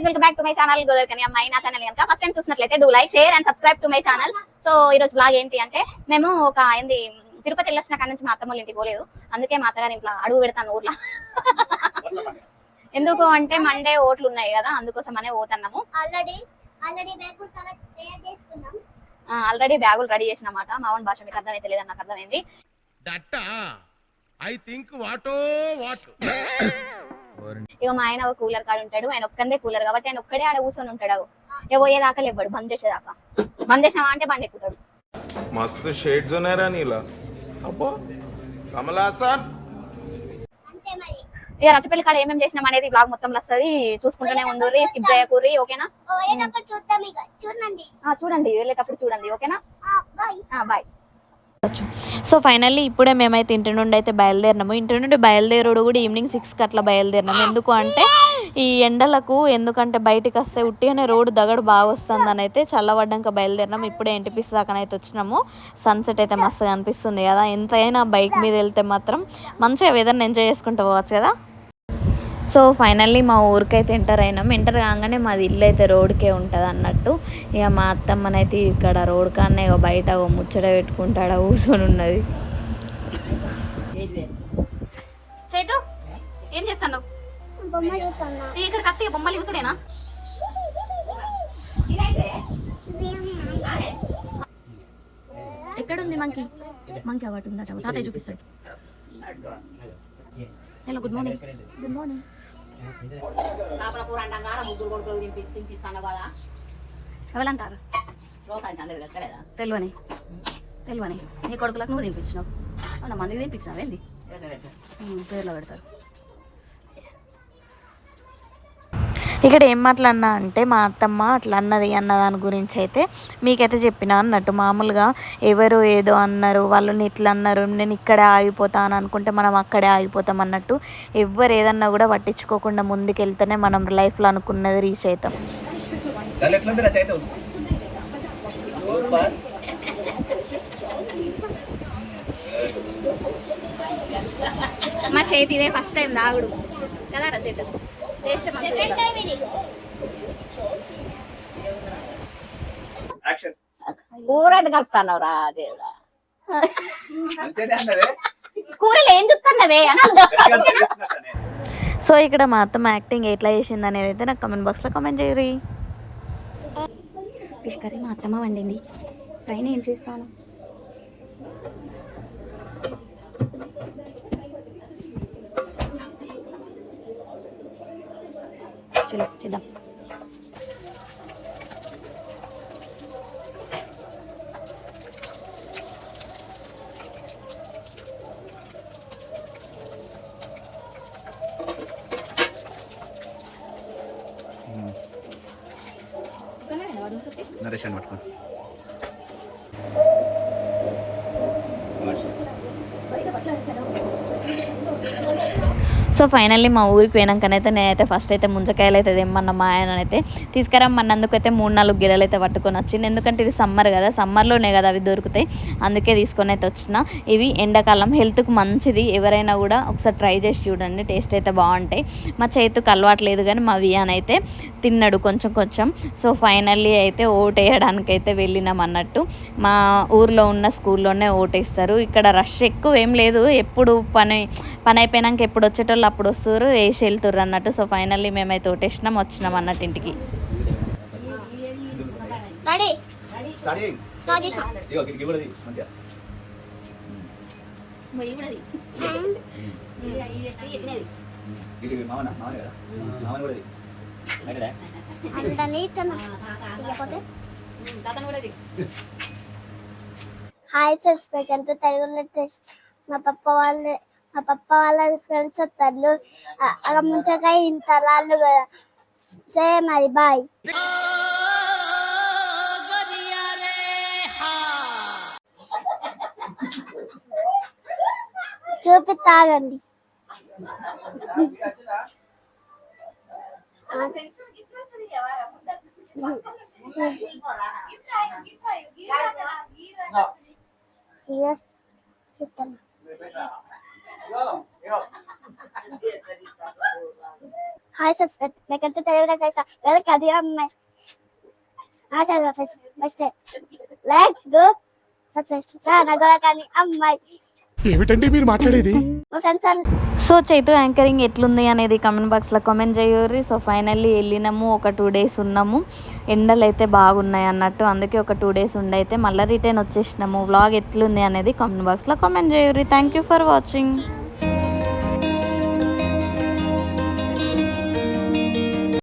Guys, welcome back to my channel గోదర్కని అమ్మాయి. నా ఛానల్ కనుక ఫస్ట్ టైం చూసినట్లయితే do like, share and subscribe to my channel. So ఈ రోజు బ్లాగ్ ఏంటి అంటే, మేము ఒక తిరుపతి వెళ్ళొచ్చిన కాడ నుంచి మా అత్తమ్మ ఇంటికి పోలేదు. అందుకే మా అత్తగారి ఇంట్లో అడుగు పెడతాను ఊర్లో. ఎందుకు అంటే మండే ఓట్లు ఉన్నాయి కదా, అందుకోసమనే పోతున్నాము. ఆల్రెడీ బ్యాగులు రెడీ చేసినమాట. మావన్ భాష మీకు అర్థమైతే లేదని నాకు అర్థమైంది. ఇక మా ఆయన ఒక కూలర్ కాడ ఉంటాడు. ఆయన ఒక్కడే కూలర్ కాబట్టి ఆయన ఒక్కడే ఆడ కూర్చొని ఉంటాడు. పోయేదాకా లేవాడు, బంద్ చేసేదాకా. బంద్ చేసినావా అంటే బండి ఎక్కుతాడు. మస్తు షేడ్స్ ఉన్నారా నీలా అబ్బో కమలాసన్. ఇక రచ్చపల్లి కాడ ఏమేమి చేసినాం అనేది బ్లాగ్ మొత్తం వస్తుంది, చూసుకుంటూనే ఉండుర్రి, స్కిప్ చేయకూర్రి. ఓకేనా? చూడండి, వెళ్ళేటప్పుడు చూడండి. ఓకేనా? బాయ్. సో ఫైనల్లీ ఇప్పుడే మేమైతే ఇంటి నుండి అయితే బయలుదేరినాము. ఇంటి నుండి బయలుదేరుడు కూడా ఈవినింగ్ 6కి అట్లా బయలుదేరినాము. ఎందుకు అంటే ఈ ఎండలకు, ఎందుకంటే బయటికి వస్తే ఉట్టిగానే రోడ్డు దగడు బాగా వస్తుందని అయితే చల్లబడ్డాక బయలుదేరినాము. ఇప్పుడే ఎన్టీపీసీ దాకానైతే వచ్చినాము. సన్సెట్ అయితే మస్తుగా అనిపిస్తుంది కదా. ఎంతైనా బైక్ మీద వెళ్తే మాత్రం మంచిగా వెదర్ని ఎంజాయ్ చేసుకుంటూ పోవచ్చు కదా. సో ఫైనల్లీ మా ఊరికైతే ఎంటర్ అయినాం. ఎంటర్ కాగానే మాది ఇల్లు అయితే రోడ్కే ఉంటుంది అన్నట్టు. ఇక మా అత్తమ్మనైతే ఇక్కడ రోడ్ కానే బయట ముచ్చట పెట్టుకుంటాడ కూర్చొని ఉన్నది. చైతు, ఏం చేస్తాను? ఇక్కడ కత్తి బొమ్మలు చూసుడేనా? ఎక్కడుంది మంకీ? మంకీ అవాటు ఉందట, తాతయ్య చూపిస్తాడు. Hello, good morning. Good morning. ఎవరంటారు? తెలివని నీ కొడుకులకు నువ్వు తినిపించినావు. అవునా, మందికి తినిపించినావు ఏంది? పేర్లో పెడతారు. ఇక్కడ ఏం మాట్లాడినా అంటే మా అత్తమ్మ అట్లా అన్నది అన్న దాని గురించి అయితే మీకైతే చెప్పినా అన్నట్టు. మామూలుగా ఎవరు ఏదో అన్నారు, వాళ్ళని ఇట్లా అన్నారు, నేను ఇక్కడే ఆగిపోతా అని అనుకుంటే మనం అక్కడే ఆగిపోతాం అన్నట్టు. ఎవరు ఏదన్నా కూడా పట్టించుకోకుండా ముందుకెళ్తేనే మనం లైఫ్లో అనుకున్నది రీచ్ అవుతాం. మా చేతి ఇదే ఫస్ట్ టైం తాగుడు కదా చేతి. కూరని కలుపుతానవరా? కూరలు ఏం చూస్తున్నావే? సో ఇక్కడ మా అత్తమ్మ యాక్టింగ్ ఎట్లా చేసింది అనేది అయితే నాకు కామెంట్ బాక్స్లో కామెంట్ చేయరు. ఫిష్ కర్రీ మా అత్తమ్మ వండింది. ఫ్రైని ఏం చేస్తాను? చలో చేద్దాం. నరేషన్ పట్టుకో. సో ఫైనల్లీ మా ఊరికి పోయినాకనైతే నేనైతే ఫస్ట్ అయితే ముంజకాయలు అయితే తెమ్మన్న మా ఆయన అయితే తీసుకురమ్మన్నందుకు అయితే 3-4 గిన్నెలు అయితే పట్టుకొని వచ్చింది. ఎందుకంటే ఇది సమ్మర్ కదా, సమ్మర్లోనే కదా అవి దొరుకుతాయి, అందుకే తీసుకొని అయితే వచ్చిన. ఇవి ఎండాకాలం హెల్త్కి మంచిది. ఎవరైనా కూడా ఒకసారి ట్రై చేసి చూడండి, టేస్ట్ అయితే బాగుంటాయి. మా చేతికి అలవాట్లేదు కానీ మా వియాన్ అయితే తిన్నాడు కొంచెం కొంచెం. సో ఫైనల్లీ అయితే ఓట్ వేయడానికి అయితే వెళ్ళినాం అన్నట్టు. మా ఊర్లో ఉన్న స్కూల్లోనే ఓటేస్తారు. ఇక్కడ రష్ ఎక్కువ ఏం లేదు, ఎప్పుడు పని అయిపోయినాక ఎప్పుడు వచ్చేటోళ్ళు అప్పుడు వస్తారు, వేసి వెళ్తుర్రు అన్నట్టు. సో ఫైనల్లీ మేమైతే ఓటేసినాం, వచ్చినాం అన్నట్టు ఇంటికి. Hi friends, welcome to Telugu test. మా పప్ప వాళ్ళ ఫ్రెండ్స్ వస్తారు. అలా ముంచగా ఇంతరాళ్ళు సే మరి బాయ్. చూపి తాగండి. హాయ్ సబ్స్క్రైబ్ వెల్కమ్ టు తెలుగులో చేస్తా వెల్కమ్ అది అమ్మాయి ఆ channel first like do subscribe నగర కానీ అమ్మాయి ఏమిటండి మీరు మాట్లాడేది? మా ఫ్రెండ్స్ సో చైతు యాంకరింగ్ ఎట్లుంది అనేది కామెంట్ బాక్స్లో కామెంట్ చేయర్రి. సో ఫైనల్లీ వెళ్ళినాము, ఒక 2 days ఉన్నాము. ఎండలు అయితే బాగున్నాయి అన్నట్టు, అందుకే ఒక 2 days ఉండైతే మళ్ళీ రిటర్న్ వచ్చేసినాము. వ్లాగ్ ఎట్లుంది అనేది కామెంట్ బాక్స్లో కామెంట్ చేయర్రి. Thank you for watching.